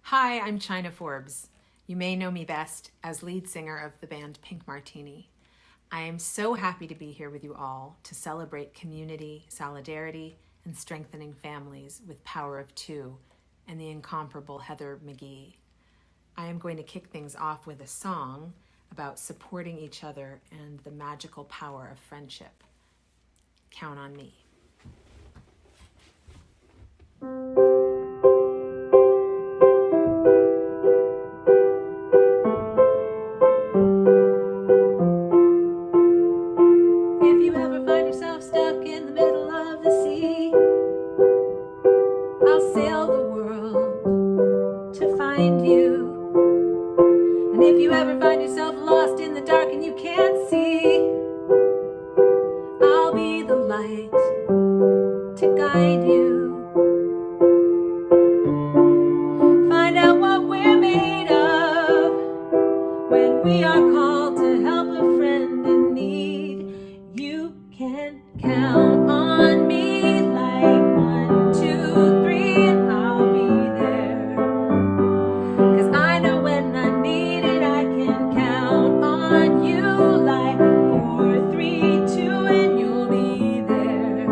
Hi, I'm China Forbes. You may know me best as lead singer of the band Pink Martini. I am so happy to be here with you all to celebrate community, solidarity, and strengthening families with Power of Two and the incomparable Heather McGhee. I am going to kick things off with a song about supporting each other and the magical power of friendship. Count on me. If you ever find yourself stuck in the middle of the sea, I'll sail the world to find you. And if you ever find yourself lost in the dark and you can't see, I'll be the light to guide you. Find out what we're made of when we are called to help a friend in need. You can count on me like 1, 2, 3, and I'll be there. 'Cause I know when I need it, I can count on you like 4, 3, 2, and you'll be there.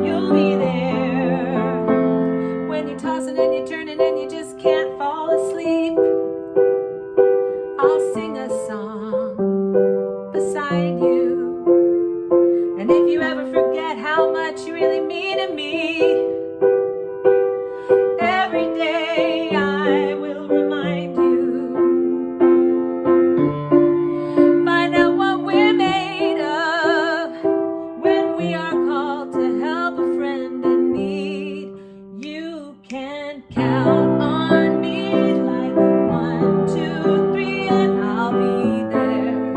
You'll be there. When you're tossing and you're turning and you just can't fall asleep, I'll sing a song beside you. And if you ever forget how much you really mean to me, every day I will remind you. Find out what we're made of when we are called to help a friend in need. You can count on me like 1, 2, 3, and I'll be there.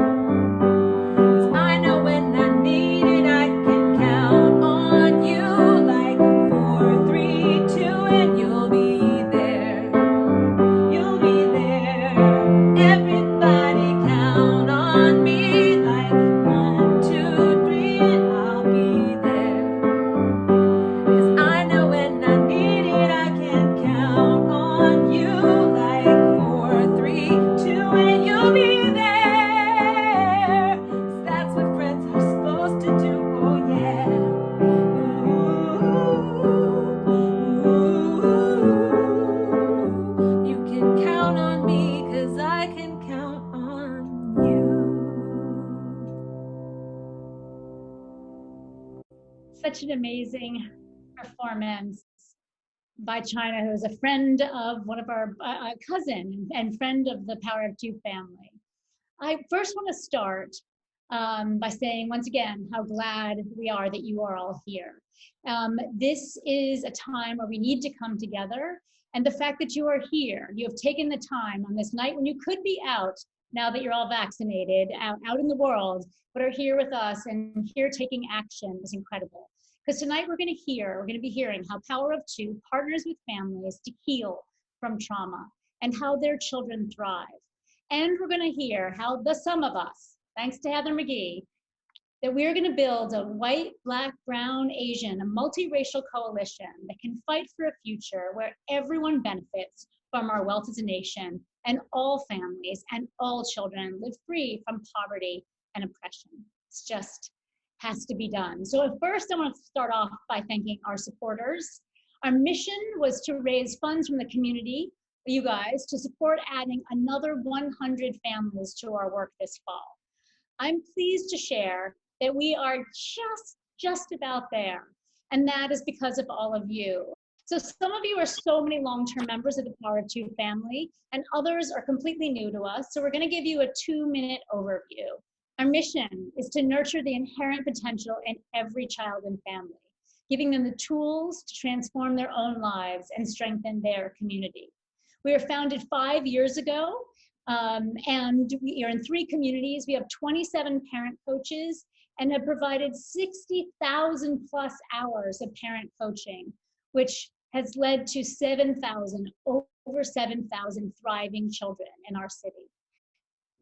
'Cause I know when I need it, I can count on you like 4, 3, 2, and you'll be there. You'll be there. Everybody count on me like 1, 2, 3, and I'll be there. 'Cause I know when I need it, I can count on you like 4, 3, 2, and you'll be there. 'Cause that's what friends are supposed to do. Oh yeah. Ooh. You can count on me 'cause I can count on you. Such an amazing performance by China, who is a friend of one of our cousin and friend of the Power of Two family. I first want to start by saying once again how glad we are that you are all here. This is a time where we need to come together, and the fact that you are here, you have taken the time on this night when you could be out, now that you're all vaccinated, out in the world, but are here with us and here taking action is incredible. Because tonight we're going to be hearing how Power of Two partners with families to heal from trauma and how their children thrive. And we're going to hear how the sum of us, thanks to Heather McGhee, that we're going to build a white, black, brown, Asian, a multiracial coalition that can fight for a future where everyone benefits from our wealth as a nation and all families and all children live free from poverty and oppression. It's just has to be done. So first I want to start off by thanking our supporters. Our mission was to raise funds from the community, you guys, to support adding another 100 families to our work this fall. I'm pleased to share that we are just about there, and that is because of all of you. So some of you are so many long-term members of the Power of Two family, and others are completely new to us, so we're going to give you a 2-minute overview. Our mission is to nurture the inherent potential in every child and family, giving them the tools to transform their own lives and strengthen their community. We were founded 5 years ago, and we are in 3 communities. We have 27 parent coaches and have provided 60,000 plus hours of parent coaching, which has led to over 7,000 thriving children in our city.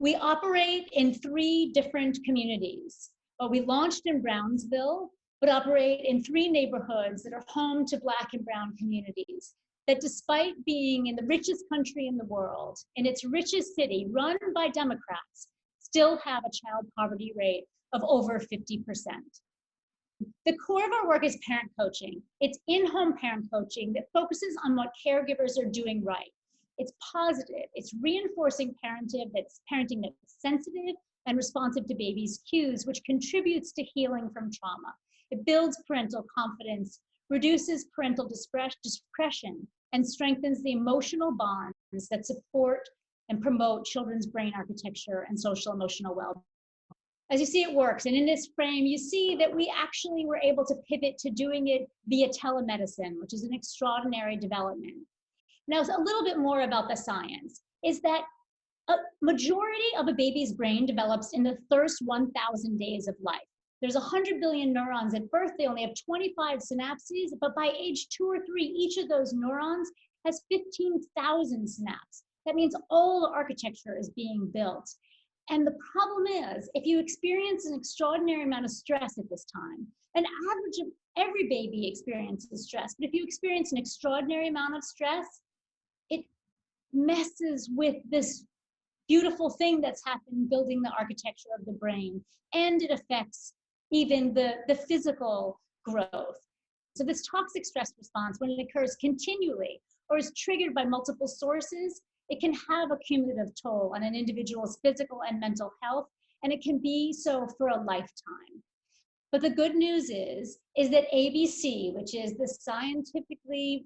We operate in 3 different communities. We launched in Brownsville, but operate in 3 neighborhoods that are home to Black and Brown communities. that despite being in the richest country in the world, in its richest city, run by Democrats, still have a child poverty rate of over 50%. The core of our work is parent coaching. It's in-home parent coaching that focuses on what caregivers are doing right. It's positive, it's reinforcing parenting that's sensitive and responsive to babies' cues, which contributes to healing from trauma. It builds parental confidence, reduces parental depression, and strengthens the emotional bonds that support and promote children's brain architecture and social emotional well-being. As you see, it works. And in this frame, you see that we actually were able to pivot to doing it via telemedicine, which is an extraordinary development. Now, a little bit more about the science is that a majority of a baby's brain develops in the first 1,000 days of life. There's 100 billion neurons at birth. They only have 25 synapses, but by age 2 or 3, each of those neurons has 15,000 synapses. That means all the architecture is being built. And the problem is, if you experience an extraordinary amount of stress at this time, an average of every baby experiences stress, but if you experience an extraordinary amount of stress, it messes with this beautiful thing that's happened building the architecture of the brain, and it affects even the physical growth. So this toxic stress response, when it occurs continually or is triggered by multiple sources, it can have a cumulative toll on an individual's physical and mental health, and it can be so for a lifetime. But the good news is that ABC, which is the scientifically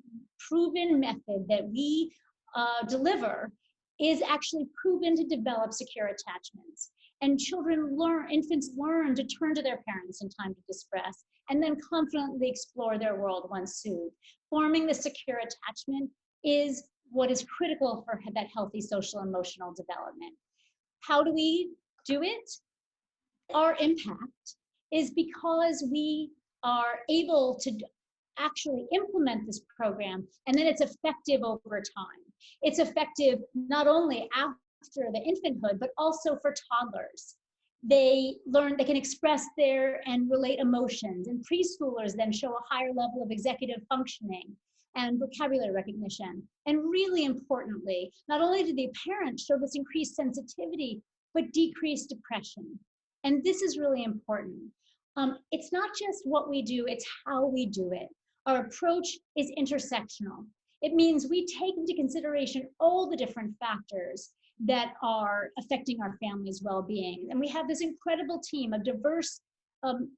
proven method that we deliver, is actually proven to develop secure attachments. And infants learn to turn to their parents in time to distress, and then confidently explore their world once soothed. Forming the secure attachment is what is critical for that healthy social emotional development. How do we do it? Our impact is because we are able to actually implement this program, and then it's effective over time. It's effective not only after the infanthood, but also for toddlers. They learn, they can express their and relate emotions, and preschoolers then show a higher level of executive functioning and vocabulary recognition. And really importantly, not only do the parents show this increased sensitivity, but decreased depression. And this is really important. It's not just what we do, it's how we do it. Our approach is intersectional. It means we take into consideration all the different factors that are affecting our family's well-being. And we have this incredible team of diverse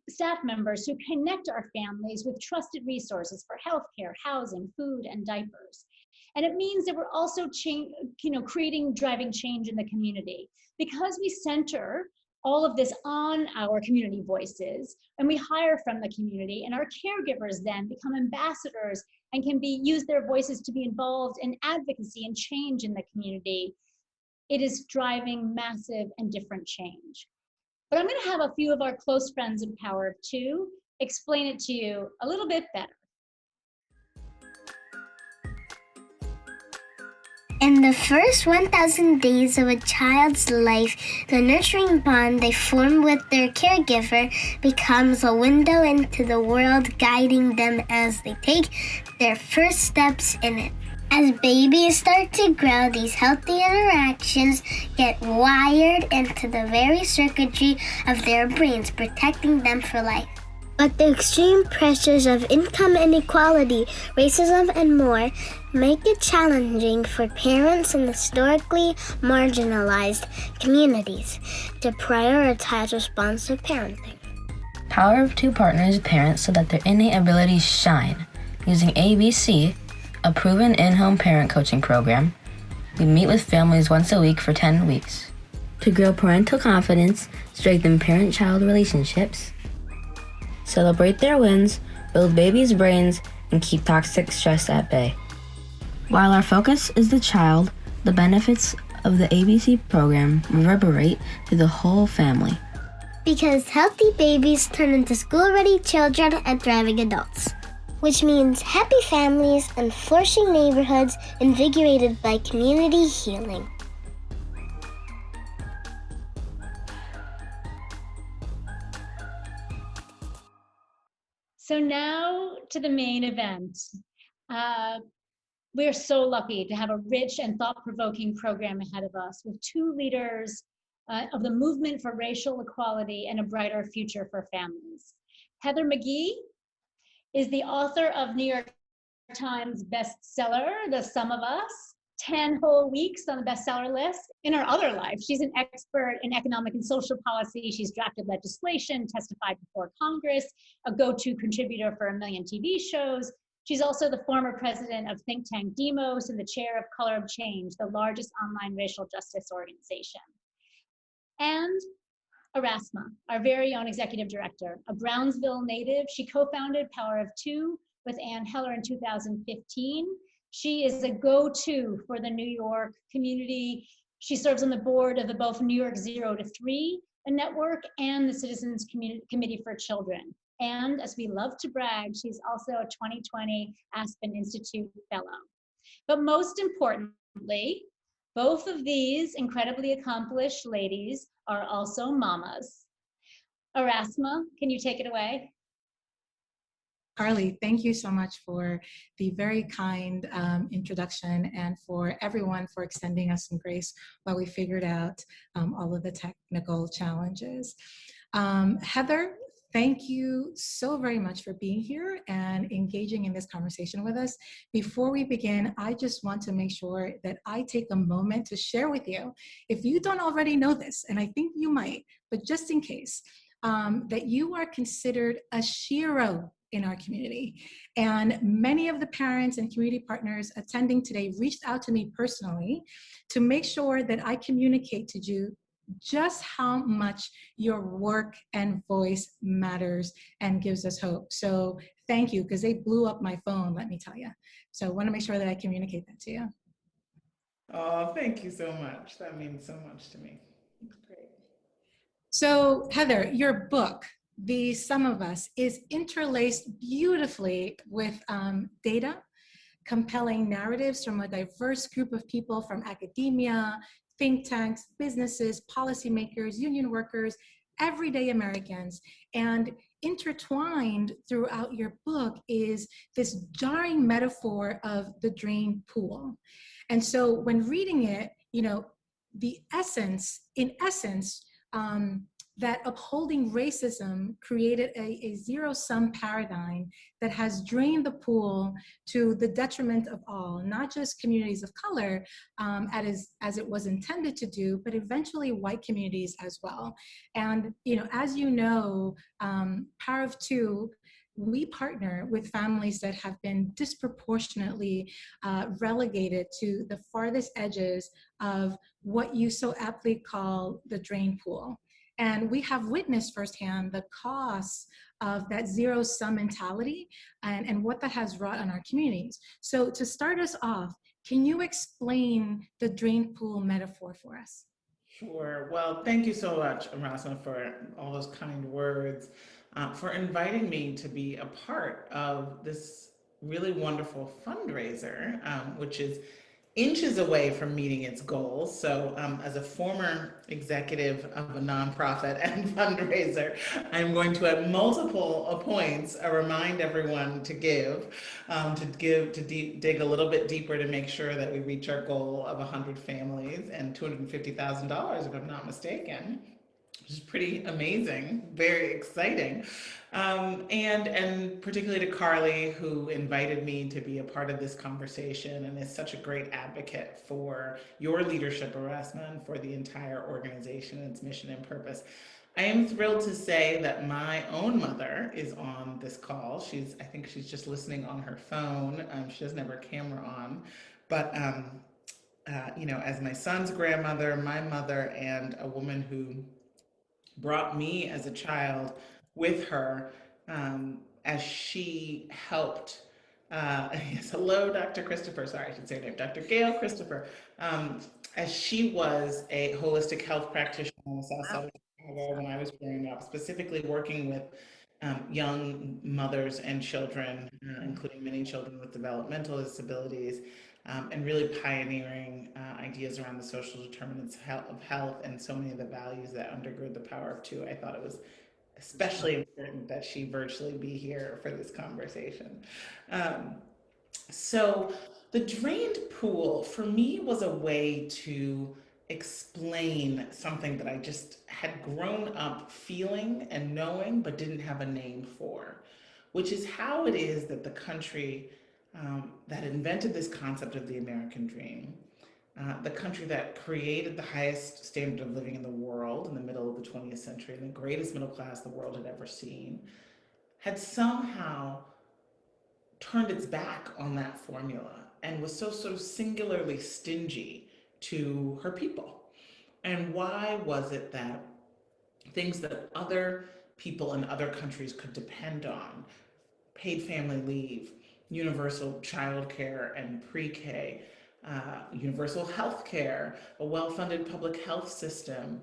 staff members who connect our families with trusted resources for healthcare, housing, food, and diapers. And it means that we're also driving change in the community. Because we center all of this on our community voices, and we hire from the community, and our caregivers then become ambassadors and can use their voices to be involved in advocacy and change in the community. It is driving massive and different change. But I'm going to have a few of our close friends in Power of Two explain it to you a little bit better. In the first 1,000 days of a child's life, the nurturing bond they form with their caregiver becomes a window into the world, guiding them as they take their first steps in it. As babies start to grow, these healthy interactions get wired into the very circuitry of their brains, protecting them for life. But the extreme pressures of income inequality, racism, and more make it challenging for parents in historically marginalized communities to prioritize responsive parenting. Power of Two partners with parents so that their innate abilities shine. Using ABC, a proven in-home parent coaching program, we meet with families once a week for 10 weeks to grow parental confidence, strengthen parent-child relationships, celebrate their wins, build babies' brains, and keep toxic stress at bay. While our focus is the child, the benefits of the ABC program reverberate through the whole family. Because healthy babies turn into school-ready children and thriving adults, which means happy families and flourishing neighborhoods invigorated by community healing. So now to the main event. We're so lucky to have a rich and thought-provoking program ahead of us with two leaders of the movement for racial equality and a brighter future for families. Heather McGhee is the author of New York Times bestseller, The Sum of Us, 10 whole weeks on the bestseller list. In her other life, she's an expert in economic and social policy. She's drafted legislation, testified before Congress, a go-to contributor for a million TV shows. She's also the former president of think tank Demos and the chair of Color of Change, the largest online racial justice organization. And Erasma, our very own executive director, a Brownsville native. She co-founded Power of Two with Ann Heller in 2015. She is a go-to for the New York community. She serves on the board of the both New York 0 to 3 network and the Citizens Committee for Children. And as we love to brag, she's also a 2020 Aspen Institute Fellow. But most importantly, both of these incredibly accomplished ladies are also mamas. Erasma, can you take it away? Carly, thank you so much for the very kind introduction, and for everyone for extending us some grace while we figured out all of the technical challenges. Heather, thank you so very much for being here and engaging in this conversation with us. Before we begin, I just want to make sure that I take a moment to share with you, if you don't already know this, and I think you might, but just in case, that you are considered a shero in our community. And many of the parents and community partners attending today reached out to me personally to make sure that I communicate to you just how much your work and voice matters and gives us hope. So thank you, because they blew up my phone, let me tell you. So I want to make sure that I communicate that to you. Oh, thank you so much. That means so much to me. Great. So Heather, your book, The Sum of Us, is interlaced beautifully with data, compelling narratives from a diverse group of people from academia, think tanks, businesses, policymakers, union workers, everyday Americans. And intertwined throughout your book is this jarring metaphor of the drain pool. And so when reading it, you know, in essence, that upholding racism created a zero-sum paradigm that has drained the pool to the detriment of all, not just communities of color, as it was intended to do, but eventually white communities as well. And you know, as you know, Power of Two, we partner with families that have been disproportionately relegated to the farthest edges of what you so aptly call the drain pool. And we have witnessed firsthand the costs of that zero-sum mentality and what that has wrought on our communities. So to start us off, can you explain the drain pool metaphor for us? Sure. Well, thank you so much, Erasma, for all those kind words, for inviting me to be a part of this really wonderful fundraiser, which is inches away from meeting its goals. So as a former executive of a nonprofit and fundraiser, I'm going to at multiple points remind everyone to dig a little bit deeper to make sure that we reach our goal of 100 families and $250,000, if I'm not mistaken, which is pretty amazing, very exciting. And particularly to Carly, who invited me to be a part of this conversation and is such a great advocate for your leadership, Erasma, and for the entire organization and its mission and purpose. I am thrilled to say that my own mother is on this call. I think she's just listening on her phone. She doesn't have her camera on, but you know, as my son's grandmother, my mother, and a woman who brought me as a child with her, as she helped, yes, hello, Dr. Christopher, sorry, I should say her name, Dr. Gail Christopher, as she was a holistic health practitioner on the south side of Chicago when I was growing up, specifically working with young mothers and children, including many children with developmental disabilities, and really pioneering ideas around the social determinants of health and so many of the values that undergird the Power of Two. I thought it was especially important that she virtually be here for this conversation. So The drained pool for me was a way to explain something that I just had grown up feeling and knowing, but didn't have a name for, which is how it is that the country that invented this concept of the American dream, the country that created the highest standard of living in the world in the middle of the 20th century and the greatest middle class the world had ever seen, had somehow turned its back on that formula and was so sort of singularly stingy to her people. And why was it that things that other people in other countries could depend on, paid family leave, universal childcare and pre-K, universal health care, a well-funded public health system,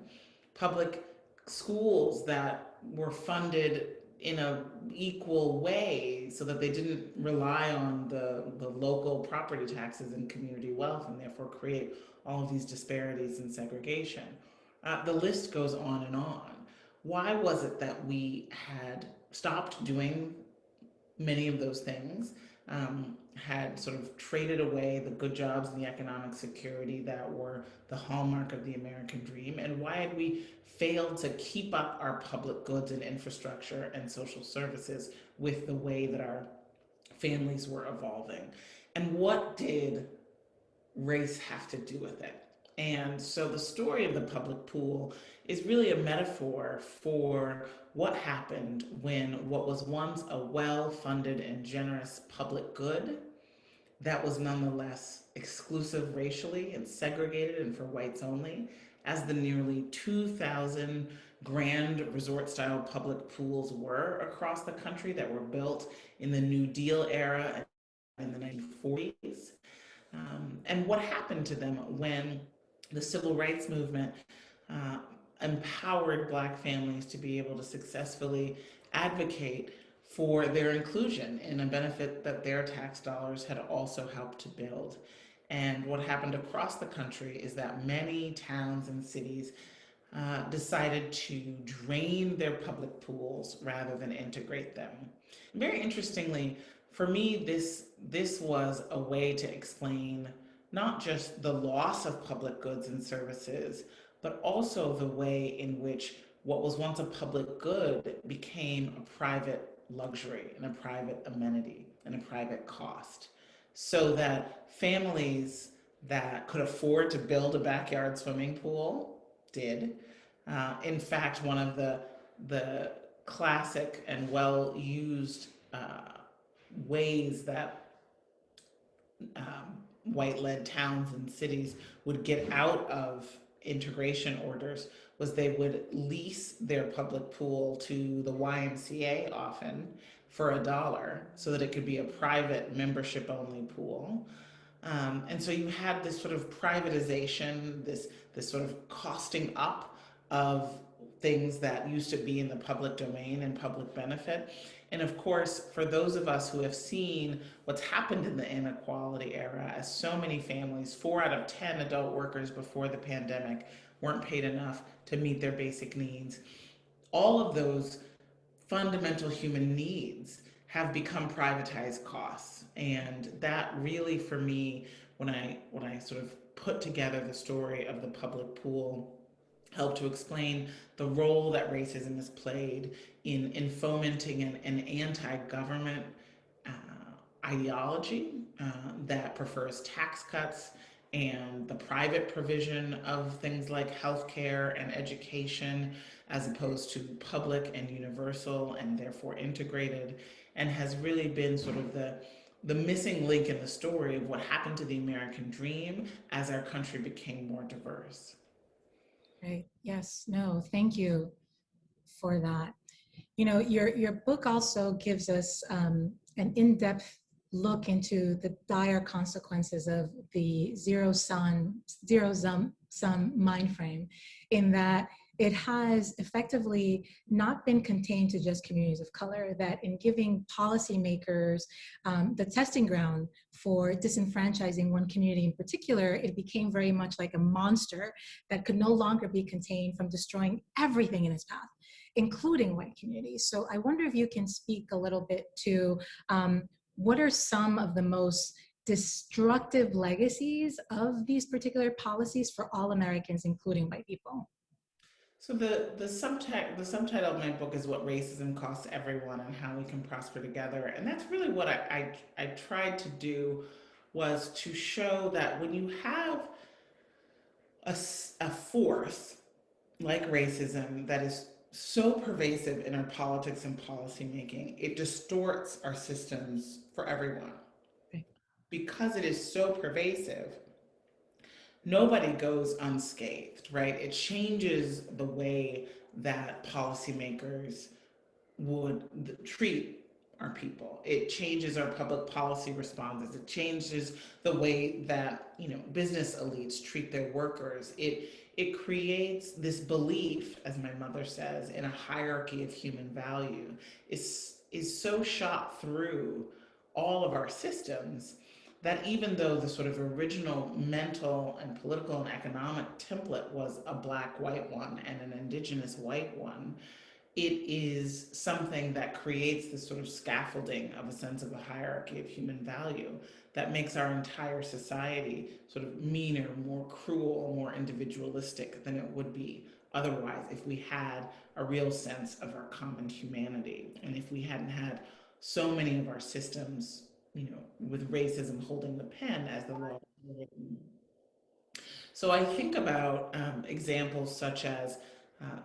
public schools that were funded in a equal way so that they didn't rely on the local property taxes and community wealth and therefore create all of these disparities and segregation. The list goes on and on. Why was it that we had stopped doing many of those things, had sort of traded away the good jobs and the economic security that were the hallmark of the American dream? And why had we failed to keep up our public goods and infrastructure and social services with the way that our families were evolving? And what did race have to do with it? And so the story of the public pool is really a metaphor for what happened when what was once a well-funded and generous public good that was nonetheless exclusive racially and segregated and for whites only, as the nearly 2,000 grand resort-style public pools were across the country that were built in the New Deal era in the 1940s. And what happened to them when the civil rights movement empowered Black families to be able to successfully advocate for their inclusion in a benefit that their tax dollars had also helped to build. And what happened across the country is that many towns and cities decided to drain their public pools rather than integrate them. Very interestingly, for me, this was a way to explain not just the loss of public goods and services, but also the way in which what was once a public good became a private luxury and a private amenity and a private cost. So that families that could afford to build a backyard swimming pool did. In fact, one of the classic and well-used ways that white-led towns and cities would get out of integration orders was they would lease their public pool to the YMCA often for $1 so that it could be a private membership-only pool. And so you had this sort of privatization, this sort of costing up of things that used to be in the public domain and public benefit. And of course, for those of us who have seen what's happened in the inequality era, as so many families, 4 out of 10 adult workers before the pandemic weren't paid enough to meet their basic needs, all of those fundamental human needs have become privatized costs. And that really, for me, when I sort of put together the story of the public pool, helped to explain the role that racism has played in fomenting an anti-government ideology that prefers tax cuts and the private provision of things like healthcare and education as opposed to public and universal and therefore integrated, and has really been sort of the missing link in the story of what happened to the American dream as our country became more diverse. Right. Yes. No, thank you for that. You know, your book also gives us an in-depth look into the dire consequences of the zero-sum mind frame, in that it has effectively not been contained to just communities of color, that in giving policymakers the testing ground for disenfranchising one community in particular, it became very much like a monster that could no longer be contained from destroying everything in its path, including white communities. So I wonder if you can speak a little bit to what are some of the most destructive legacies of these particular policies for all Americans, including white people. So the subtitle of my book is "What Racism Costs Everyone and How We Can Prosper Together," and that's really what I tried to do, was to show that when you have a force like racism that is so pervasive in our politics and policymaking, it distorts our systems for everyone. Okay. Because it is so pervasive, nobody goes unscathed, right? It changes the way that policymakers would treat our people. It changes our public policy responses. It changes the way that, you know, business elites treat their workers. It creates this belief, as my mother says, in a hierarchy of human value. Is so shot through all of our systems that even though the sort of original mental and political and economic template was a black white one and an indigenous white one, it is something that creates this sort of scaffolding of a sense of a hierarchy of human value that makes our entire society sort of meaner, more cruel, more individualistic than it would be otherwise if we had a real sense of our common humanity, and if we hadn't had so many of our systems, you know, with racism holding the pen as the law was written. So I think about examples such as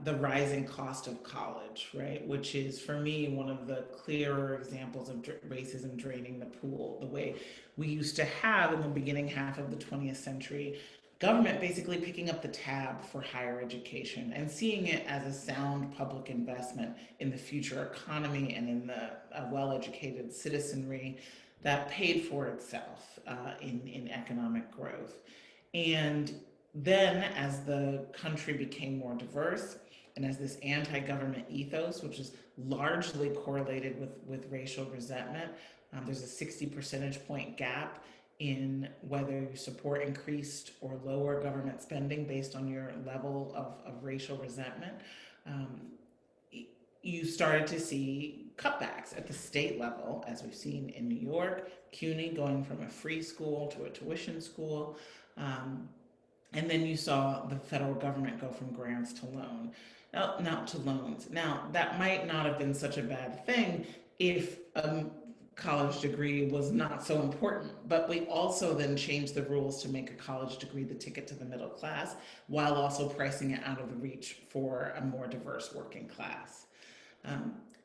the rising cost of college, right? Which is, for me, one of the clearer examples of racism draining the pool. The way we used to have in the beginning half of the 20th century, government basically picking up the tab for higher education and seeing it as a sound public investment in the future economy and in the well-educated citizenry that paid for itself in economic growth. And then, as the country became more diverse, and as this anti-government ethos, which is largely correlated with racial resentment, there's a 60 percentage point gap in whether you support increased or lower government spending based on your level of racial resentment. You started to see cutbacks at the state level, as we've seen in New York, CUNY going from a free school to a tuition school. And then you saw the federal government go from grants to loans. Now, that might not have been such a bad thing if a college degree was not so important, but we also then changed the rules to make a college degree the ticket to the middle class, while also pricing it out of the reach for a more diverse working class.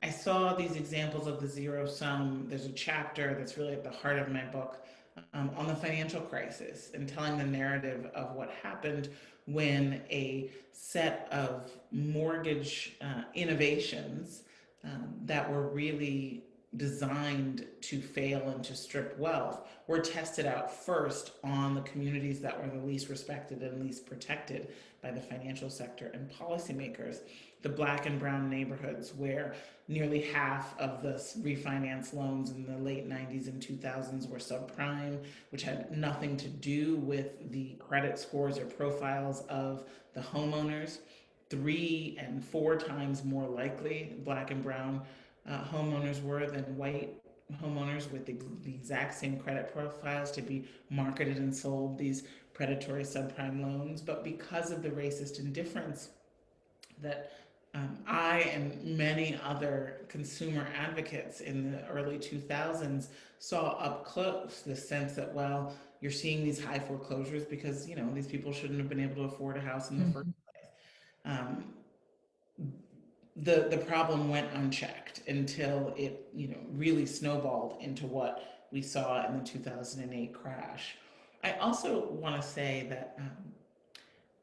I saw these examples of the zero sum. There's a chapter that's really at the heart of my book on the financial crisis and telling the narrative of what happened when a set of mortgage innovations that were really designed to fail and to strip wealth were tested out first on the communities that were the least respected and least protected by the financial sector and policymakers. The black and brown neighborhoods where nearly half of the refinance loans in the late 90s and 2000s were subprime, which had nothing to do with the credit scores or profiles of the homeowners. 3 and 4 times more likely black and brown homeowners were than white homeowners with the exact same credit profiles to be marketed and sold these predatory subprime loans. But because of the racist indifference that I and many other consumer advocates in the early 2000s saw up close, the sense that, well, you're seeing these high foreclosures because, you know, these people shouldn't have been able to afford a house in the first place. The problem went unchecked until it, you know, really snowballed into what we saw in the 2008 crash. I also want to say that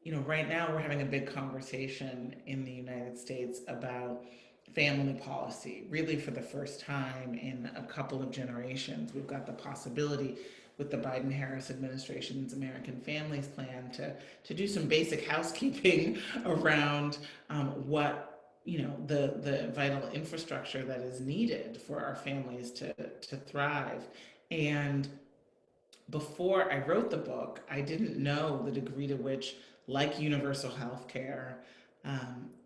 you know, right now we're having a big conversation in the United States about family policy. Really, for the first time in a couple of generations, we've got the possibility with the Biden-Harris administration's American Families Plan to do some basic housekeeping around what, you know, the vital infrastructure that is needed for our families to thrive. And before I wrote the book, I didn't know the degree to which, like universal health care,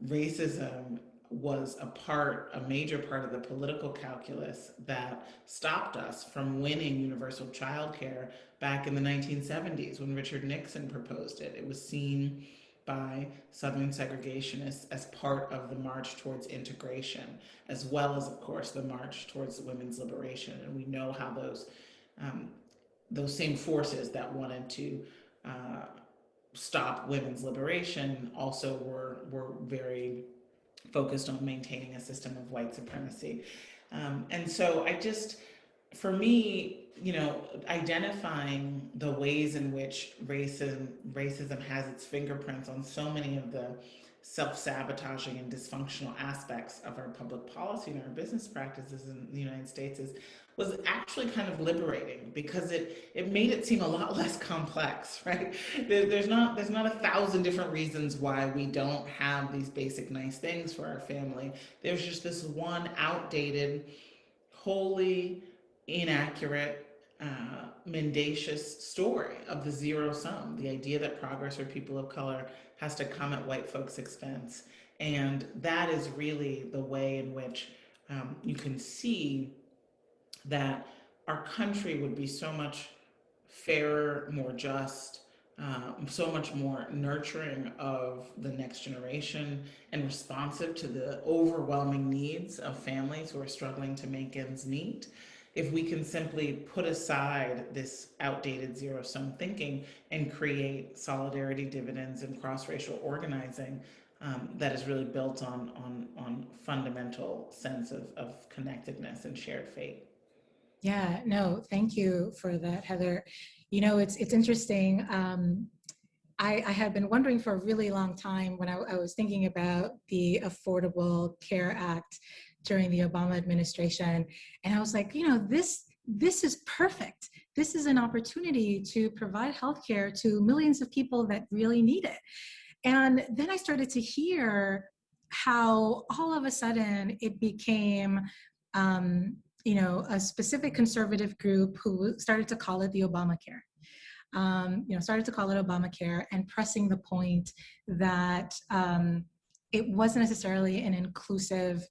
racism was a major part of the political calculus that stopped us from winning universal childcare back in the 1970s when Richard Nixon proposed it. It was seen by Southern segregationists as part of the march towards integration, as well as, of course, the march towards women's liberation. And we know how those same forces that wanted to stop women's liberation also were very focused on maintaining a system of white supremacy. And so for me, identifying the ways in which racism has its fingerprints on so many of the self-sabotaging and dysfunctional aspects of our public policy and our business practices in the United States was actually kind of liberating, because it made it seem a lot less complex, right? There's not 1,000 different reasons why we don't have these basic nice things for our family. There's just this one outdated, wholly inaccurate, mendacious story of the zero sum, the idea that progress for people of color has to come at white folks' expense. And that is really the way in which you can see that our country would be so much fairer, more just, so much more nurturing of the next generation and responsive to the overwhelming needs of families who are struggling to make ends meet, if we can simply put aside this outdated zero-sum thinking and create solidarity dividends and cross-racial organizing that is really built on fundamental sense of connectedness and shared fate. Yeah, no, thank you for that, Heather. It's interesting. I had been wondering for a really long time when I was thinking about the Affordable Care Act during the Obama administration. And I was like, this is perfect. This is an opportunity to provide healthcare to millions of people that really need it. And then I started to hear how all of a sudden it became, a specific conservative group who started to call it the Obamacare. Started to call it Obamacare and pressing the point that it wasn't necessarily an inclusive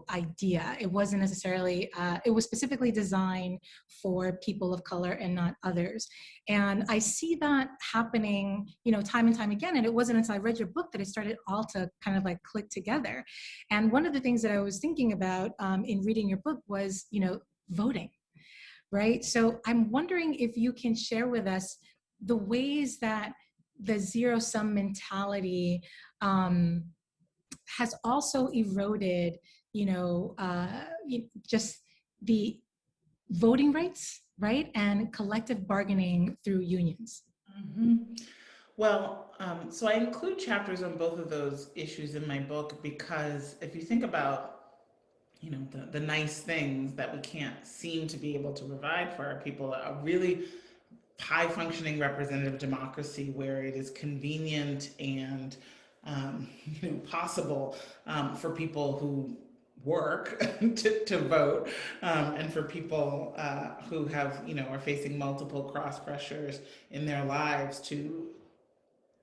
idea. It wasn't necessarily, it was specifically designed for people of color and not others. And I see that happening, time and time again. And it wasn't until I read your book that it started all to kind of like click together. And one of the things that I was thinking about in reading your book was, voting, right? So I'm wondering if you can share with us the ways that the zero-sum mentality has also eroded, just the voting rights, right? And collective bargaining through unions. Mm-hmm. Well, so I include chapters on both of those issues in my book because if you think about, the nice things that we can't seem to be able to provide for our people, a really high functioning representative democracy where it is convenient and possible for people who work to vote, and for people who have are facing multiple cross pressures in their lives to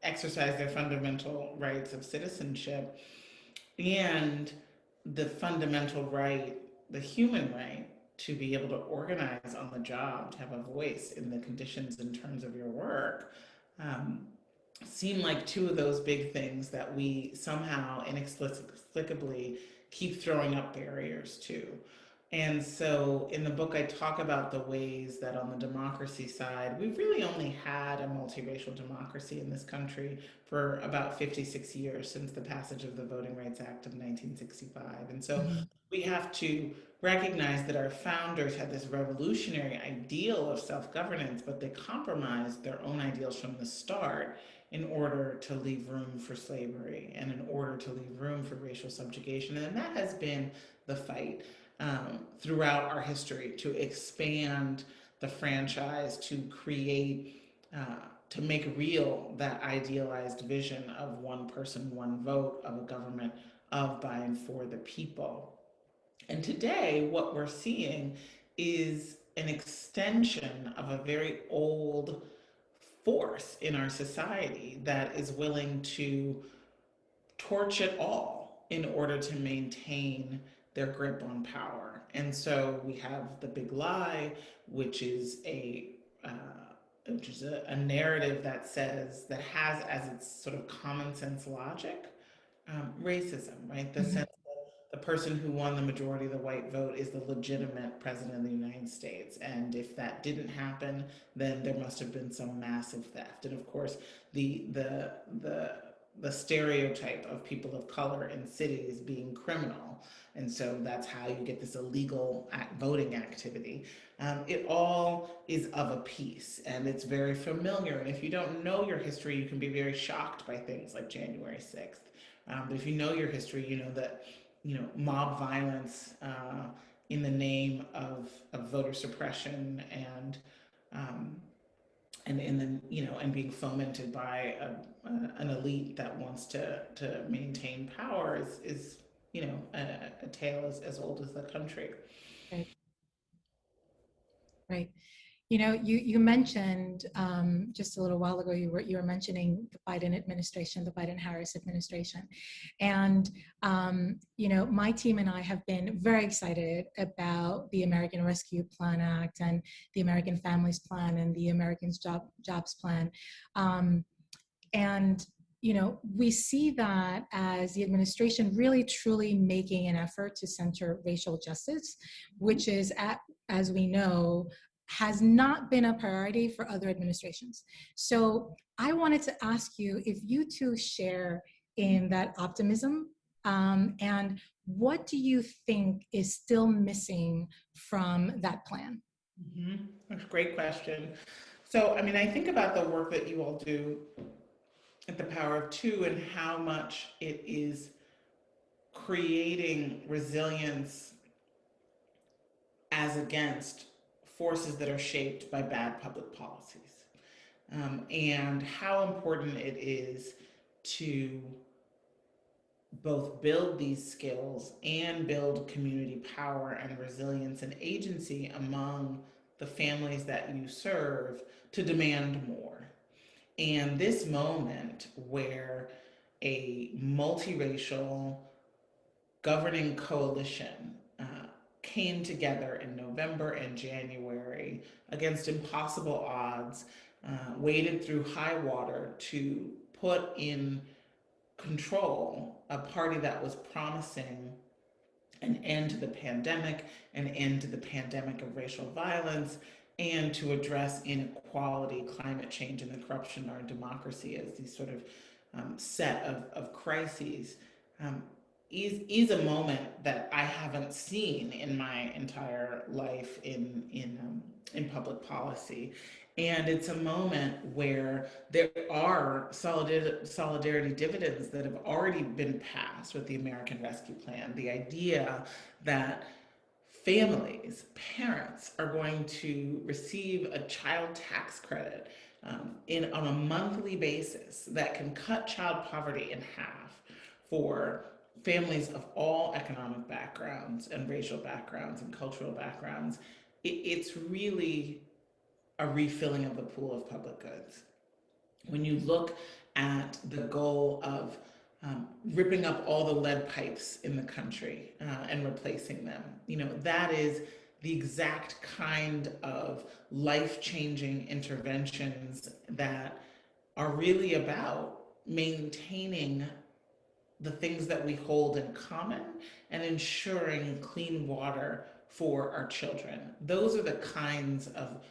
exercise their fundamental rights of citizenship, and the fundamental right, the human right to be able to organize on the job, to have a voice in the conditions and terms of your work, seem like two of those big things that we somehow inexplicably keep throwing up barriers to. And so in the book, I talk about the ways that on the democracy side, we've really only had a multiracial democracy in this country for about 56 years since the passage of the Voting Rights Act of 1965. And so we have to recognize that our founders had this revolutionary ideal of self-governance, but they compromised their own ideals from the start in order to leave room for slavery and in order to leave room for racial subjugation. And that has been the fight throughout our history, to expand the franchise, to create, to make real that idealized vision of one person, one vote, of a government of, by, and for the people. And today, what we're seeing is an extension of a very old force in our society that is willing to torch it all in order to maintain their grip on power. And so we have the big lie, which is uh, a narrative that says, that has as its sort of common sense logic, racism, right? The sense that the person who won the majority of the white vote is the legitimate president of the United States. And if that didn't happen, then there must have been some massive theft. And of course, the stereotype of people of color in cities being criminal. And so that's how you get this illegal voting activity. It all is of a piece, and it's very familiar. And if you don't know your history, you can be very shocked by things like January 6th. But if you know your history, you know that mob violence in the name of voter suppression um, and in the and being fomented by an elite that wants to maintain power is a tale as old as the country. Right. Right. You mentioned just a little while ago, you were mentioning the Biden administration, the Biden-Harris administration. And, my team and I have been very excited about the American Rescue Plan Act and the American Families Plan and the Americans Jobs Plan. And we see that as the administration really truly making an effort to center racial justice, which is, as we know, has not been a priority for other administrations. So I wanted to ask you if you two share in that optimism, and what do you think is still missing from that plan? Mm-hmm. That's a great question. So, I think about the work that you all do at the Power of Two and how much it is creating resilience as against forces that are shaped by bad public policies, and how important it is to both build these skills and build community power and resilience and agency among the families that you serve to demand more. And this moment where a multiracial governing coalition came together in November and January against impossible odds, waded through high water to put in control a party that was promising an end to the pandemic, an end to the pandemic of racial violence, and to address inequality, climate change, and the corruption in our democracy as these sort of set of crises, is a moment that I haven't seen in my entire life in public policy. And it's a moment where there are solidarity dividends that have already been passed with the American Rescue Plan. The idea that families, parents, are going to receive a child tax credit on a monthly basis that can cut child poverty in half for families of all economic backgrounds and racial backgrounds and cultural backgrounds. It's really a refilling of the pool of public goods. When you look at the goal of ripping up all the lead pipes in the country and replacing them, that is the exact kind of life-changing interventions that are really about maintaining the things that we hold in common and ensuring clean water for our children. Those are the kinds of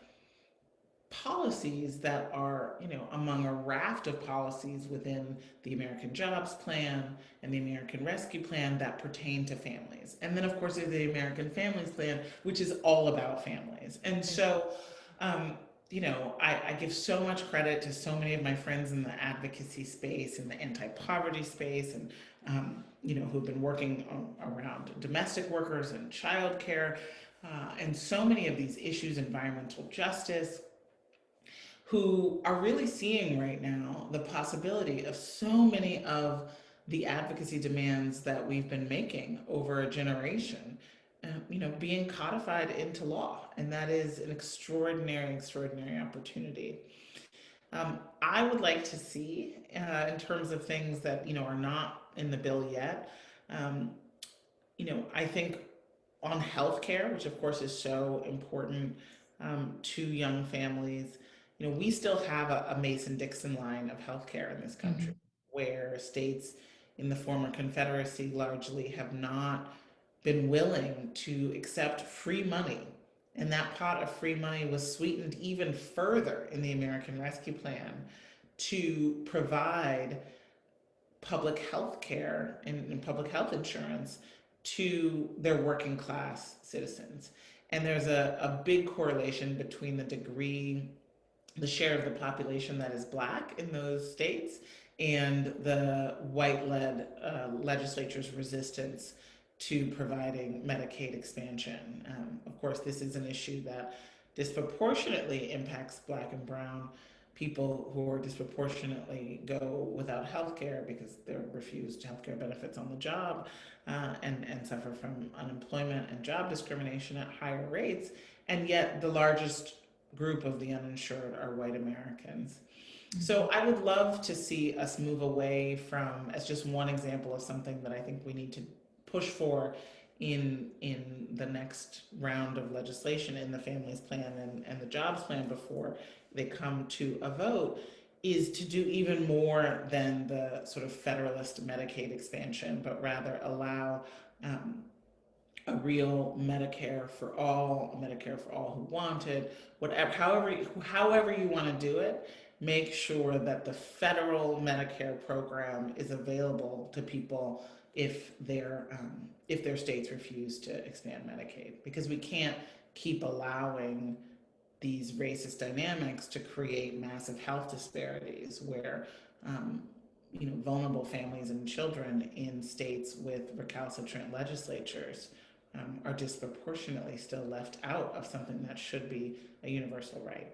policies that are, among a raft of policies within the American Jobs Plan and the American Rescue Plan that pertain to families. And then, of course, there's the American Families Plan, which is all about families. And so, I give so much credit to so many of my friends in the advocacy space and the anti-poverty space, and who've been working around domestic workers and childcare, and so many of these issues, environmental justice, who are really seeing right now the possibility of so many of the advocacy demands that we've been making over a generation, being codified into law. And that is an extraordinary, extraordinary opportunity. I would like to see, in terms of things that, are not in the bill yet, Um, I think on healthcare, which of course is so important to young families, we still have a Mason-Dixon line of healthcare in this country, where states in the former Confederacy largely have not been willing to accept free money. And that pot of free money was sweetened even further in the American Rescue Plan to provide public health care and public health insurance to their working class citizens. And there's a big correlation between the share of the population that is Black in those states and the white-led legislature's resistance to providing Medicaid expansion. Of course, this is an issue that disproportionately impacts Black and brown people, who are disproportionately go without health care because they're refused health care benefits on the job, and suffer from unemployment and job discrimination at higher rates. And yet the largest group of the uninsured are white Americans. So I would love to see us move away from, as just one example of something that I think we need to push for in the next round of legislation, in the Families Plan and the Jobs Plan before they come to a vote, is to do even more than the sort of federalist Medicaid expansion, but rather allow a real Medicare for all, who want it, whatever, however you want to do it. Make sure that the federal Medicare program is available to people if their states refuse to expand Medicaid, because we can't keep allowing these racist dynamics to create massive health disparities where vulnerable families and children in states with recalcitrant legislatures are disproportionately still left out of something that should be a universal right.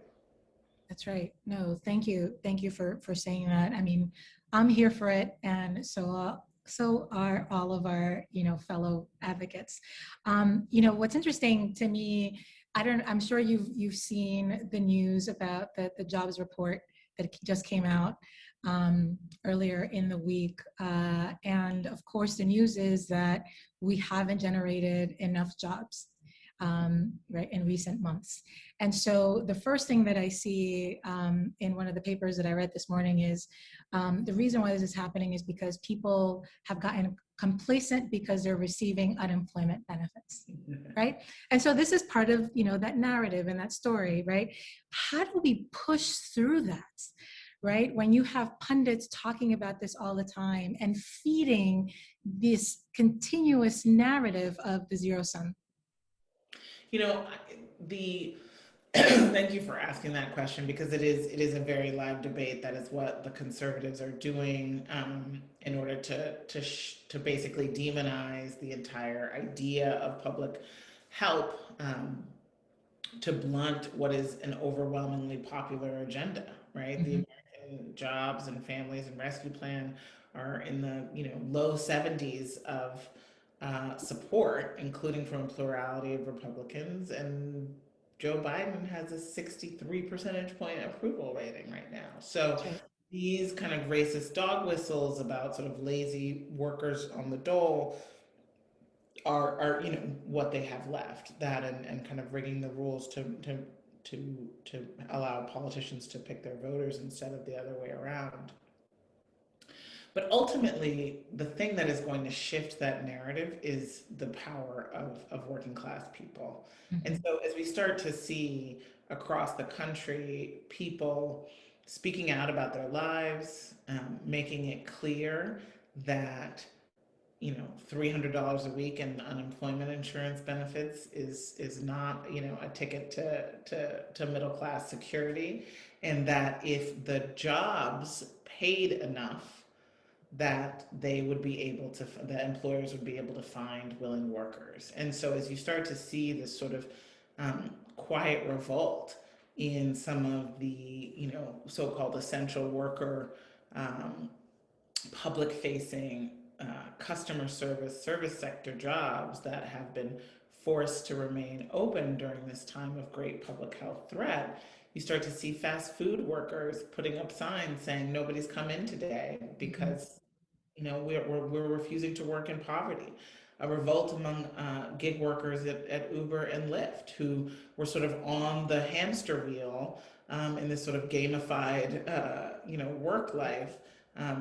That's right. No, thank you. Thank you for saying that. I mean, I'm here for it, and so are all of our fellow advocates. What's interesting to me, I'm sure you've seen the news about the jobs report that just came out earlier in the week, and of course the news is that we haven't generated enough jobs right, in recent months. And so the first thing that I see in one of the papers that I read this morning is the reason why this is happening is because people have gotten complacent because they're receiving unemployment benefits, right? And so this is part of that narrative and that story, right? How do we push through that? Right? When you have pundits talking about this all the time and feeding this continuous narrative of the zero sum. Thank you for asking that question, because it is a very live debate. That is what the conservatives are doing in order to basically demonize the entire idea of public help, to blunt what is an overwhelmingly popular agenda, right? The American Jobs and Families and Rescue Plan are in the low 70s of support, including from a plurality of Republicans, and Joe Biden has a 63 percentage point approval rating right now. So these kind of racist dog whistles about sort of lazy workers on the dole are what they have left. That and kind of rigging the rules to allow politicians to pick their voters instead of the other way around. But ultimately, the thing that is going to shift that narrative is the power of working class people. And so as we start to see across the country people speaking out about their lives, making it clear that $300 a week in unemployment insurance benefits is not a ticket to middle class security, and that if the jobs paid enough, that the employers would be able to find willing workers. And so as you start to see this sort of quiet revolt in some of the so-called essential worker, public facing, customer service sector jobs that have been forced to remain open during this time of great public health threat, you start to see fast food workers putting up signs saying nobody's come in today because We're refusing to work in poverty. A revolt among gig workers at Uber and Lyft, who were sort of on the hamster wheel in this sort of gamified, work life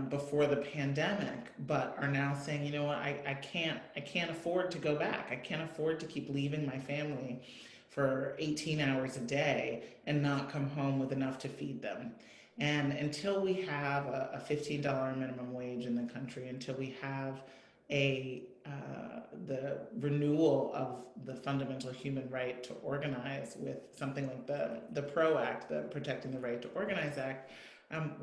before the pandemic, but are now saying, you know what, I can't afford to go back. I can't afford to keep leaving my family for 18 hours a day and not come home with enough to feed them. And until we have a $15 minimum wage in the country, until we have the renewal of the fundamental human right to organize with something like the PRO Act, the Protecting the Right to Organize Act,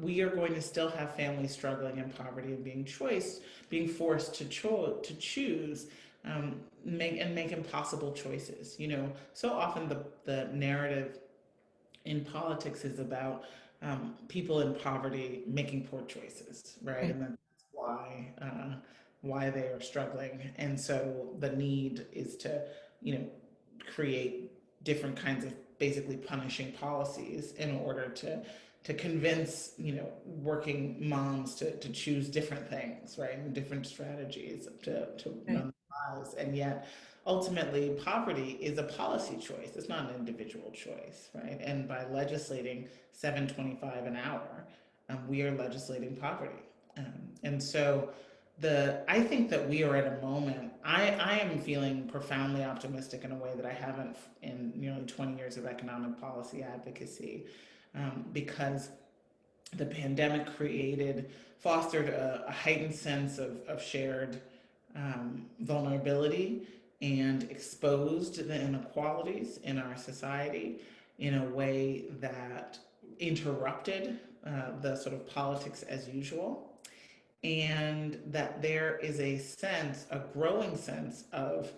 we are going to still have families struggling in poverty and being forced to choose, make impossible choices. So often the narrative in politics is about people in poverty making poor choices, right? And that's why they are struggling. And so the need is to, create different kinds of basically punishing policies in order to convince, working moms to choose different things, right, and different strategies to run their lives. And yet ultimately poverty is a policy choice. It's not an individual choice, right? And by legislating $7.25 an hour, we are legislating poverty. And so I think that we are at a moment. I am feeling profoundly optimistic in a way that I haven't in nearly 20 years of economic policy advocacy, because the pandemic fostered a heightened sense of shared vulnerability and exposed the inequalities in our society in a way that interrupted the sort of politics as usual, and that there is a growing sense of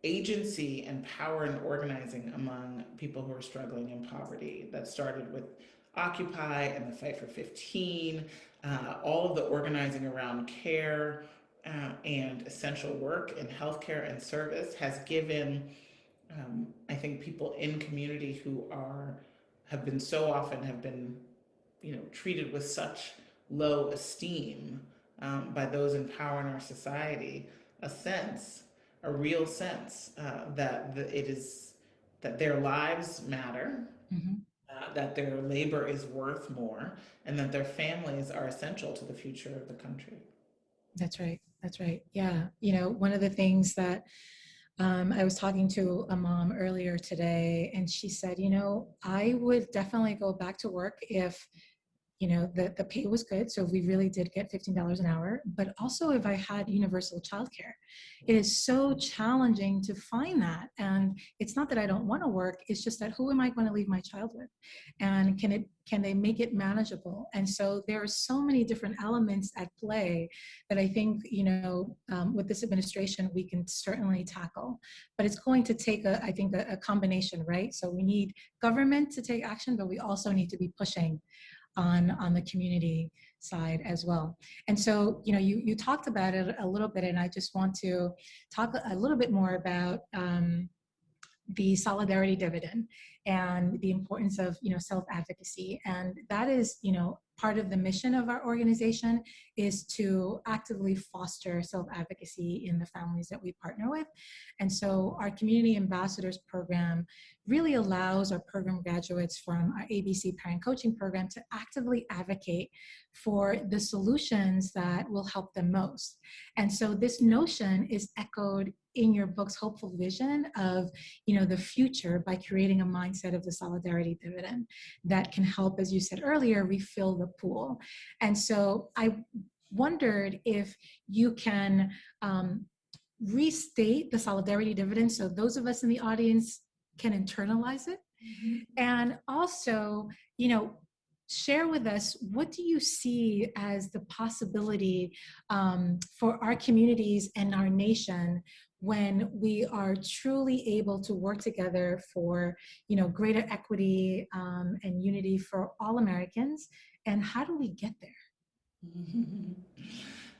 agency and power and organizing among people who are struggling in poverty that started with Occupy and the Fight for 15, all of the organizing around care and essential work in healthcare and service has given, I think, people in community who have been treated with such low esteem by those in power in our society, a real sense that their lives matter, that their labor is worth more, and that their families are essential to the future of the country. That's right. That's right. Yeah. One of the things that I was talking to a mom earlier today, and she said, I would definitely go back to work if the pay was good. So we really did get $15 an hour, but also if I had universal childcare. It is so challenging to find that. And it's not that I don't want to work, it's just that who am I going to leave my child with? And can they make it manageable? And so there are so many different elements at play that I think, with this administration, we can certainly tackle. But it's going to take a combination, right? So we need government to take action, but we also need to be pushing on the community side as well. And so, you talked about it a little bit, and I just want to talk a little bit more about the Solidarity Dividend and the importance of, self-advocacy. And that is, part of the mission of our organization is to actively foster self-advocacy in the families that we partner with. And so our Community Ambassadors program really allows our program graduates from our ABC Parent Coaching program to actively advocate for the solutions that will help them most. And so this notion is echoed in your book's hopeful vision of, the future by creating a mindset of the Solidarity Dividend that can help, as you said earlier, refill the pool. And so I wondered if you can restate the Solidarity Dividend so those of us in the audience can internalize it. And also, share with us, what do you see as the possibility for our communities and our nation when we are truly able to work together for, greater equity and unity for all Americans? And how do we get there?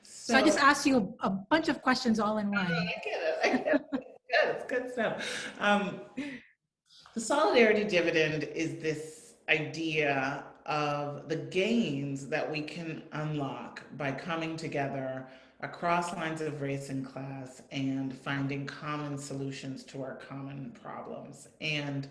So I just asked you a bunch of questions all in one. I get it. It's good stuff. The Solidarity Dividend is this idea of the gains that we can unlock by coming together across lines of race and class and finding common solutions to our common problems. And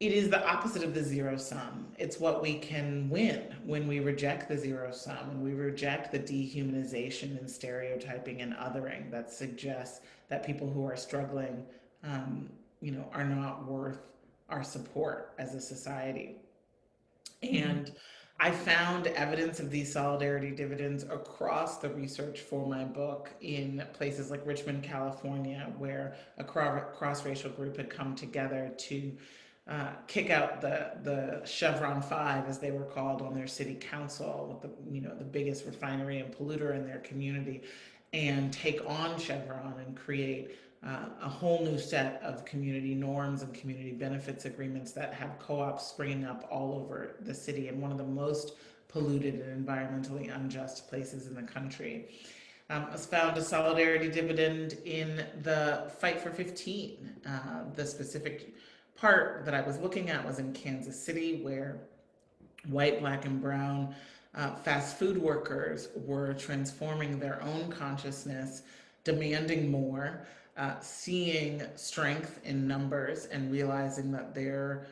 it is the opposite of the zero sum. It's what we can win when we reject the zero sum and we reject the dehumanization and stereotyping and othering that suggests that people who are struggling, are not worth our support as a society. And I found evidence of these solidarity dividends across the research for my book in places like Richmond, California, where a cross-racial group had come together to kick out the Chevron 5, as they were called, on their city council, with the biggest refinery and polluter in their community, and take on Chevron and create a whole new set of community norms and community benefits agreements that have co-ops springing up all over the city in one of the most polluted and environmentally unjust places in the country. Was found a solidarity dividend in the Fight for 15. The specific part that I was looking at was in Kansas City, where white, black, and brown fast food workers were transforming their own consciousness, demanding more, seeing strength in numbers, and realizing that their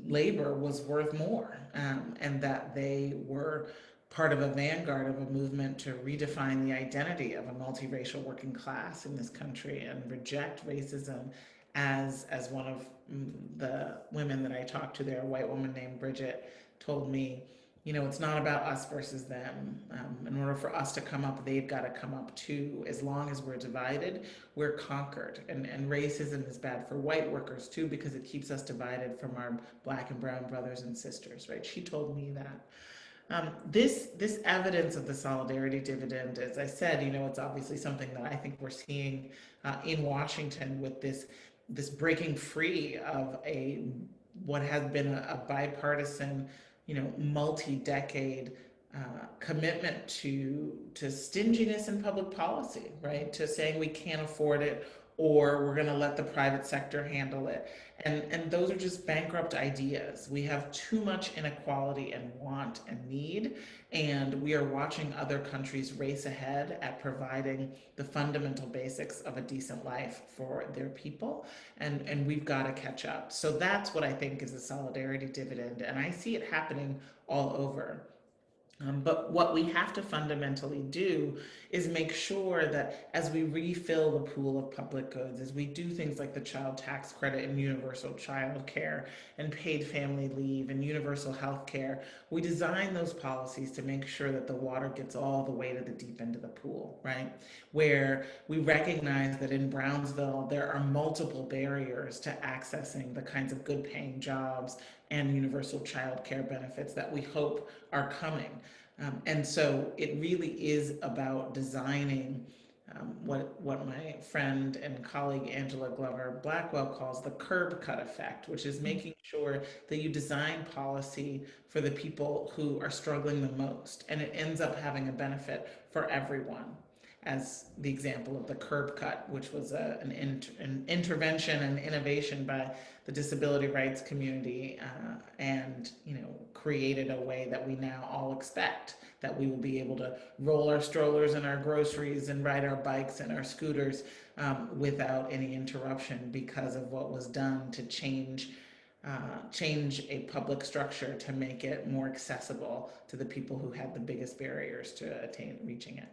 labor was worth more, and that they were part of a vanguard of a movement to redefine the identity of a multiracial working class in this country and reject racism. As one of the women that I talked to there, a white woman named Bridget, told me, it's not about us versus them. In order for us to come up, they've got to come up too. As long as we're divided, we're conquered. And racism is bad for white workers too, because it keeps us divided from our black and brown brothers and sisters, right? She told me that. This evidence of the solidarity dividend, as I said, it's obviously something that I think we're seeing in Washington with this breaking free of what has been a bipartisan, multi-decade commitment to stinginess in public policy, right? To saying we can't afford it, or we're going to let the private sector handle it. And those are just bankrupt ideas. We have too much inequality and want and need, and we are watching other countries race ahead at providing the fundamental basics of a decent life for their people, and we've got to catch up. So that's what I think is a solidarity dividend, and I see it happening all over. But what we have to fundamentally do is make sure that as we refill the pool of public goods, as we do things like the child tax credit and universal child care and paid family leave and universal health care, we design those policies to make sure that the water gets all the way to the deep end of the pool, right? Where we recognize that in Brownsville, there are multiple barriers to accessing the kinds of good paying jobs and universal child care benefits that we hope are coming. And so it really is about designing what my friend and colleague Angela Glover Blackwell calls the curb cut effect, which is making sure that you design policy for the people who are struggling the most, and it ends up having a benefit for everyone. As the example of the curb cut, which was an intervention and innovation by the disability rights community, and created a way that we now all expect that we will be able to roll our strollers and our groceries and ride our bikes and our scooters without any interruption, because of what was done to change a public structure to make it more accessible to the people who had the biggest barriers to reaching it.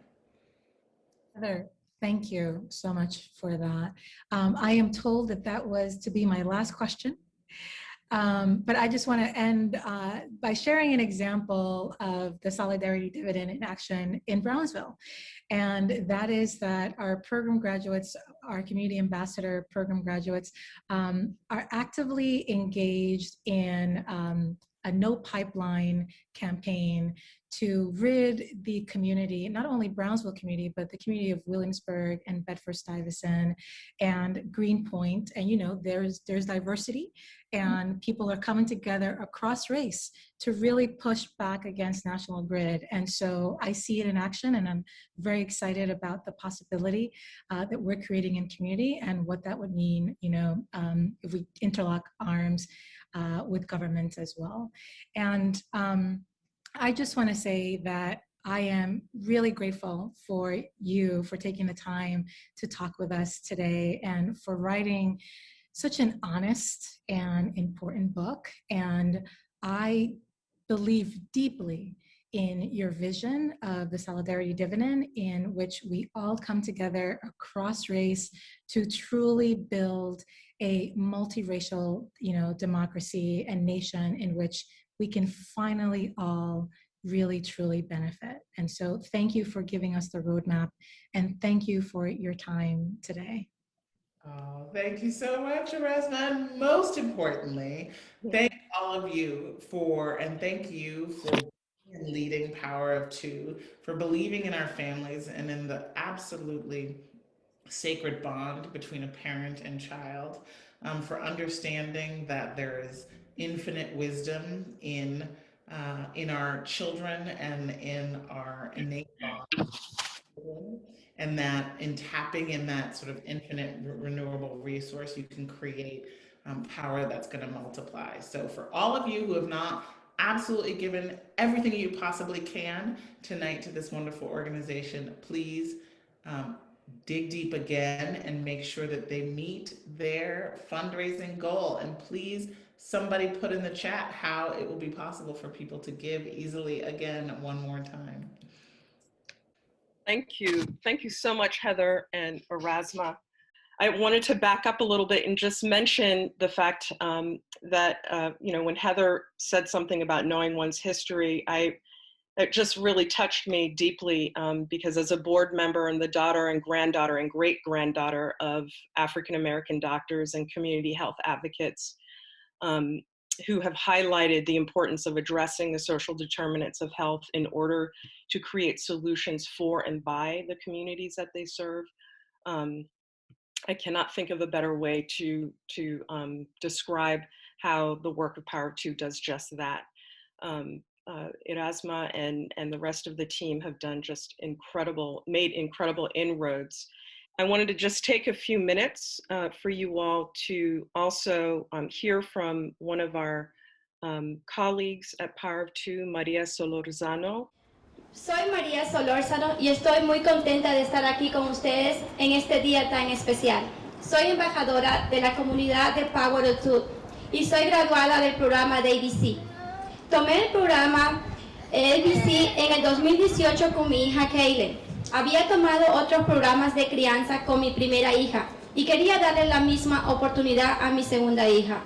Heather, thank you so much for that. I am told that was to be my last question. But I just want to end by sharing an example of the Solidarity Dividend in action in Brownsville. And that is that our program graduates, our community ambassador program graduates, are actively engaged in a no pipeline campaign to rid the community, not only Brownsville community, but the community of Williamsburg and Bedford-Stuyvesant and Greenpoint. And you know, there's diversity, and people are coming together across race to really push back against National Grid. And so I see it in action, and I'm very excited about the possibility that we're creating in community and what that would mean, you know, if we interlock arms with governments as well. And I just want to say that I am really grateful for you for taking the time to talk with us today and for writing such an honest and important book. And I believe deeply in your vision of the Solidarity Dividend, in which we all come together across race to truly build a multiracial, you know, democracy and nation in which we can finally all really truly benefit. And so thank you for giving us the roadmap, and thank you for your time today. Oh, thank you so much, Erasma. And most importantly, thank all of you thank you for leading Power of Two, for believing in our families and in the absolutely sacred bond between a parent and child, for understanding that there is infinite wisdom in our children and in our innate bond, and that in tapping in that sort of infinite renewable resource, you can create power that's going to multiply. So for all of you who have not absolutely given everything you possibly can tonight to this wonderful organization, please dig deep again and make sure that they meet their fundraising goal. And please, somebody put in the chat how it will be possible for people to give easily again one more time. Thank you. Thank you so much, Heather and Erasma. I wanted to back up a little bit and just mention the fact that, you know, when Heather said something about knowing one's history, it just really touched me deeply, because as a board member and the daughter and granddaughter and great-granddaughter of African-American doctors and community health advocates who have highlighted the importance of addressing the social determinants of health in order to create solutions for and by the communities that they serve. I cannot think of a better way to describe how the work of Power of Two does just that. Erasma and the rest of the team have done just made incredible inroads. I wanted to just take a few minutes for you all to also hear from one of our colleagues at Power of Two, Maria Solorzano. Soy María Solórzano y estoy muy contenta de estar aquí con ustedes en este día tan especial. Soy embajadora de la comunidad de Power of Two y soy graduada del programa de ABC. Tomé el programa ABC en el 2018 con mi hija Kaylin. Había tomado otros programas de crianza con mi primera hija y quería darle la misma oportunidad a mi segunda hija.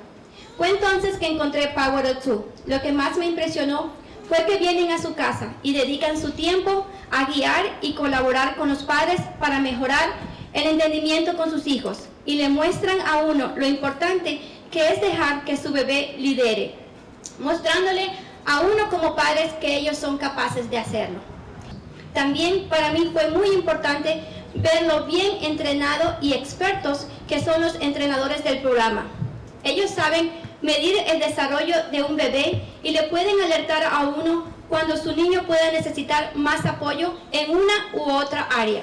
Fue entonces que encontré Power of Two. Lo que más me impresionó fue que vienen a su casa y dedican su tiempo a guiar y colaborar con los padres para mejorar el entendimiento con sus hijos y le muestran a uno lo importante que es dejar que su bebé lidere, mostrándole a uno como padres que ellos son capaces de hacerlo. También para mí fue muy importante ver lo bien entrenado y expertos que son los entrenadores del programa. Ellos saben medir el desarrollo de un bebé y le pueden alertar a uno cuando su niño pueda necesitar más apoyo en una u otra área.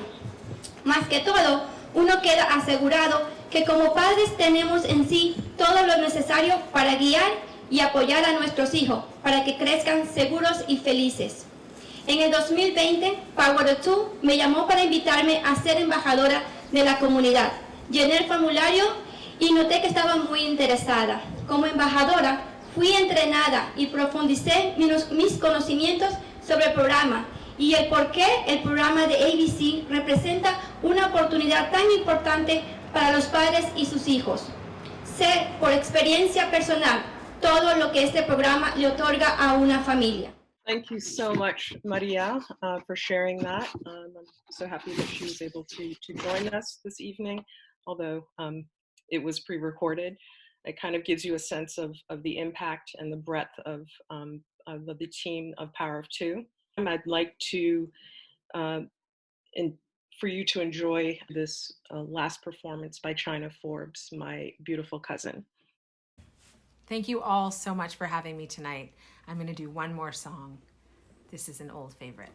Más que todo, uno queda asegurado que como padres tenemos en sí todo lo necesario para guiar y apoyar a nuestros hijos para que crezcan seguros y felices. En el 2020, Power of Two me llamó para invitarme a ser embajadora de la comunidad. Llené el formulario y noté que estaba muy interesada. Como embajadora, fui entrenada y profundicé mis conocimientos sobre el programa y el por qué el programa de ABC representa una oportunidad tan importante para los padres y sus hijos. Sé por experiencia personal todo lo que este programa le otorga a una familia. Thank you so much, Maria, for sharing that. I'm so happy that she was able to join us this evening, although it was pre-recorded. It kind of gives you a sense of the impact and the breadth of the team of Power of Two. I'd like to, for you to enjoy this last performance by China Forbes, my beautiful cousin. Thank you all so much for having me tonight. I'm going to do one more song. This is an old favorite.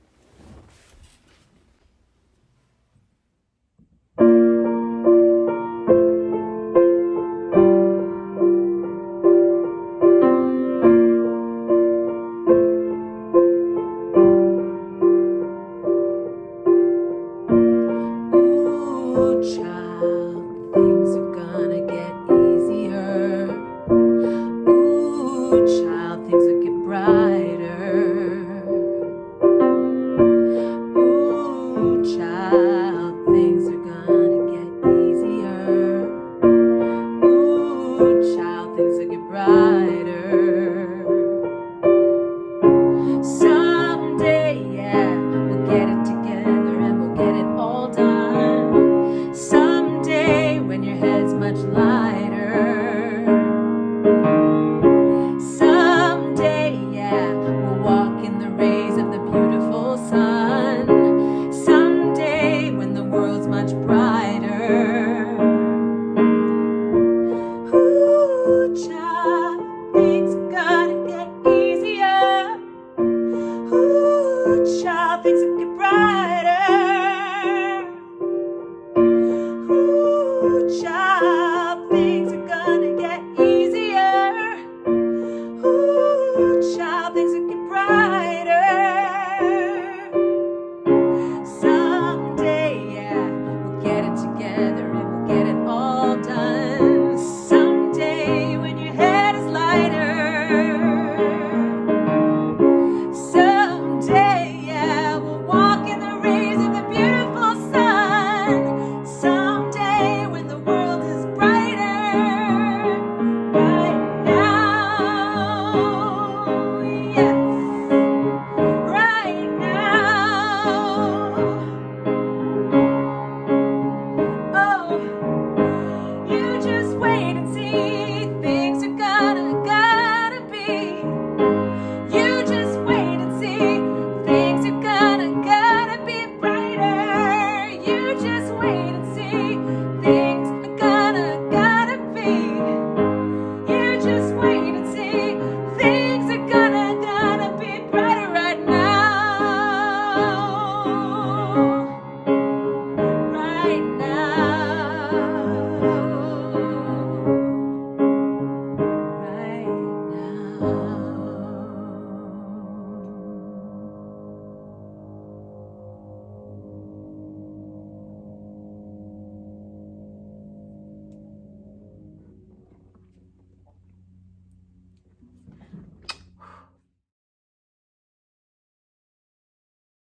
Things will get brighter.